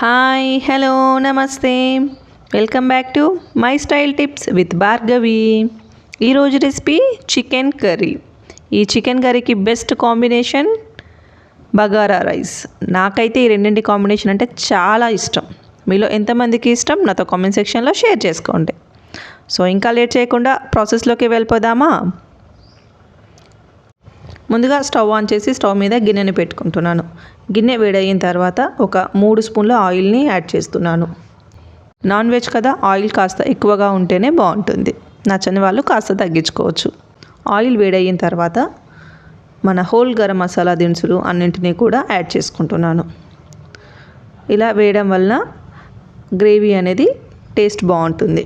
Hi hello నమస్తే welcome back to my style tips with Bhargavi. ఈరోజు recipe chicken curry. ఈ chicken కర్రీకి best combination bagara rice. నాకైతే ఈ రెండింటి కాంబినేషన్ అంటే చాలా ఇష్టం. మీలో ఎంతమందికి ఇష్టం నాతో కామెంట్ సెక్షన్లో షేర్ చేసుకోండి. సో ఇంకా లేట్ చేయకుండా ప్రాసెస్లోకి వెళ్ళిపోదామా. ముందుగా స్టవ్ ఆన్ చేసి స్టవ్ మీద గిన్నెని పెట్టుకుంటున్నాను. గిన్నె వేడయిన తర్వాత ఒక 3 స్పూన్ల ఆయిల్ని యాడ్ చేస్తున్నాను. నాన్ వెజ్ కదా, ఆయిల్ కాస్త ఎక్కువగా ఉంటేనే బాగుంటుంది. నచ్చని వాళ్ళు కాస్త తగ్గించుకోవచ్చు. ఆయిల్ వేడయిన తర్వాత మన హోల్ గరం మసాలా దినుసులు అన్నింటినీ కూడా యాడ్ చేసుకుంటున్నాను. ఇలా వేయడం వలన గ్రేవీ అనేది టేస్ట్ బాగుంటుంది.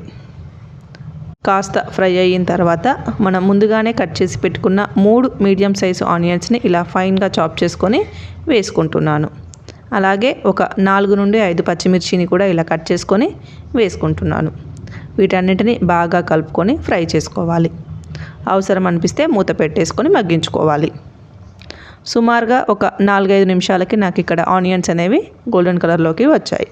కాస్త ఫ్రై అయిన తర్వాత మనం ముందుగానే కట్ చేసి పెట్టుకున్న 3 మీడియం సైజు ఆనియన్స్ని ఇలా ఫైన్గా చాప్ చేసుకొని వేసుకుంటున్నాను. అలాగే ఒక 4 నుండి 5 పచ్చిమిర్చిని కూడా ఇలా కట్ చేసుకొని వేసుకుంటున్నాను. వీటన్నిటిని బాగా కలుపుకొని ఫ్రై చేసుకోవాలి. అవసరం అనిపిస్తే మూత పెట్టేసుకొని మగ్గించుకోవాలి. సుమారుగా ఒక 4-5 నిమిషాలకి నాకు ఇక్కడ ఆనియన్స్ అనేవి గోల్డెన్ కలర్లోకి వచ్చాయి.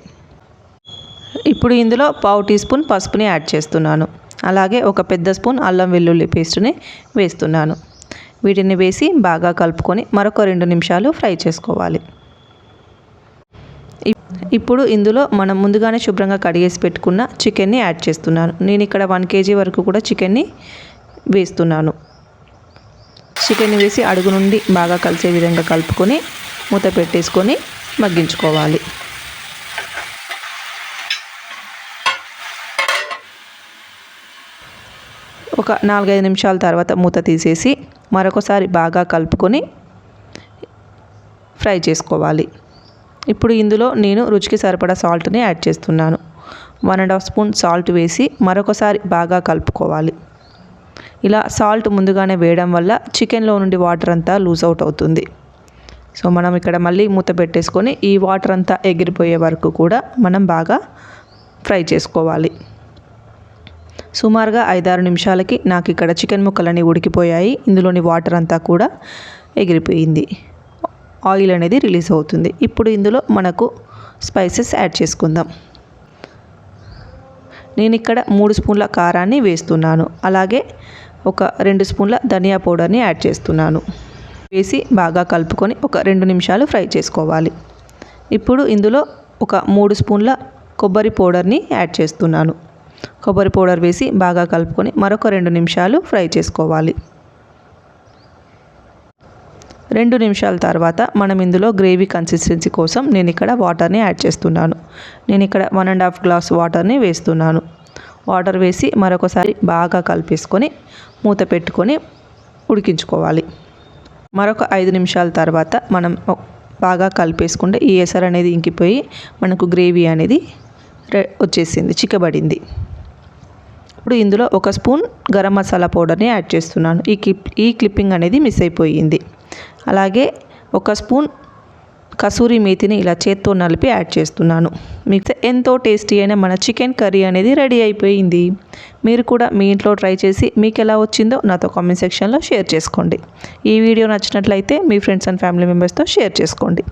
ఇప్పుడు ఇందులో 1/2 టీ స్పూన్ పసుపుని యాడ్ చేస్తున్నాను. అలాగే ఒక పెద్ద స్పూన్ అల్లం వెల్లుల్లి పేస్ట్ని వేస్తున్నాను. వీటిని వేసి బాగా కలుపుకొని మరొక 2 నిమిషాలు ఫ్రై చేసుకోవాలి. ఇప్పుడు ఇందులో మనం ముందుగానే శుభ్రంగా కడిగేసి పెట్టుకున్న చికెన్ని యాడ్ చేస్తున్నాను. నేను ఇక్కడ 1 కేజీ వరకు కూడా చికెన్ని వేస్తున్నాను. చికెన్ని వేసి అడుగు నుండి బాగా కలిసే విధంగా కలుపుకొని మూత పెట్టేసుకొని మగ్గించుకోవాలి. ఒక 4-5 నిమిషాల తర్వాత మూత తీసేసి మరొకసారి బాగా కలుపుకొని ఫ్రై చేసుకోవాలి. ఇప్పుడు ఇందులో నేను రుచికి సరిపడా సాల్ట్ని యాడ్ చేస్తున్నాను. 1.5 స్పూన్ సాల్ట్ వేసి మరొకసారి బాగా కలుపుకోవాలి. ఇలా సాల్ట్ ముందుగానే వేయడం వల్ల చికెన్లో నుండి వాటర్ అంతా లూజ్ అవుట్ అవుతుంది. సో మనం ఇక్కడ మళ్ళీ మూత పెట్టేసుకొని ఈ వాటర్ అంతా ఎగిరిపోయే వరకు కూడా మనం బాగా ఫ్రై చేసుకోవాలి. సుమారుగా 5-6 నిమిషాలకి నాకు ఇక్కడ చికెన్ ముక్కలన్నీ ఉడికిపోయాయి. ఇందులోని వాటర్ అంతా కూడా ఎగిరిపోయింది. ఆయిల్ అనేది రిలీజ్ అవుతుంది. ఇప్పుడు ఇందులో మనకు స్పైసెస్ యాడ్ చేసుకుందాం. నేను ఇక్కడ 3 స్పూన్ల కారాన్ని వేస్తున్నాను. అలాగే ఒక 2 స్పూన్ల ధనియా పౌడర్ని యాడ్ చేస్తున్నాను. వేసి బాగా కలుపుకొని ఒక 2 నిమిషాలు ఫ్రై చేసుకోవాలి. ఇప్పుడు ఇందులో ఒక 3 స్పూన్ల కొబ్బరి పౌడర్ని యాడ్ చేస్తున్నాను. కొబ్బరి పౌడర్ వేసి బాగా కలుపుకొని మరొక 2 నిమిషాలు ఫ్రై చేసుకోవాలి. 2 నిమిషాల తర్వాత మనం ఇందులో గ్రేవీ కన్సిస్టెన్సీ కోసం నేను ఇక్కడ వాటర్ని యాడ్ చేస్తున్నాను. నేను ఇక్కడ 1.5 గ్లాస్ వాటర్ని వేస్తున్నాను. వాటర్ వేసి మరొకసారి బాగా కలిపేసుకొని మూత పెట్టుకొని ఉడికించుకోవాలి. మరొక 5 నిమిషాల తర్వాత మనం బాగా కలిపేసుకుంటే ఈ ఎసరు అనేది ఇంకిపోయి మనకు గ్రేవీ అనేది వచ్చేసింది, చిక్కబడింది. ఇప్పుడు ఇందులో 1 స్పూన్ గరం మసాలా పౌడర్ని యాడ్ చేస్తున్నాను. ఈ క్లిప్పింగ్ అనేది మిస్ అయిపోయింది. అలాగే 1 స్పూన్ కసూరి మేతిని ఇలా చేత్తో నలిపి యాడ్ చేస్తున్నాను. మీకు ఎంతో టేస్టీ అయిన మన చికెన్ కర్రీ అనేది రెడీ అయిపోయింది. మీరు కూడా మీ ఇంట్లో ట్రై చేసి మీకు ఎలా వచ్చిందో నాతో కామెంట్ సెక్షన్లో షేర్ చేసుకోండి. ఈ వీడియో నచ్చినట్లయితే మీ ఫ్రెండ్స్ అండ్ ఫ్యామిలీ మెంబర్స్తో షేర్ చేసుకోండి.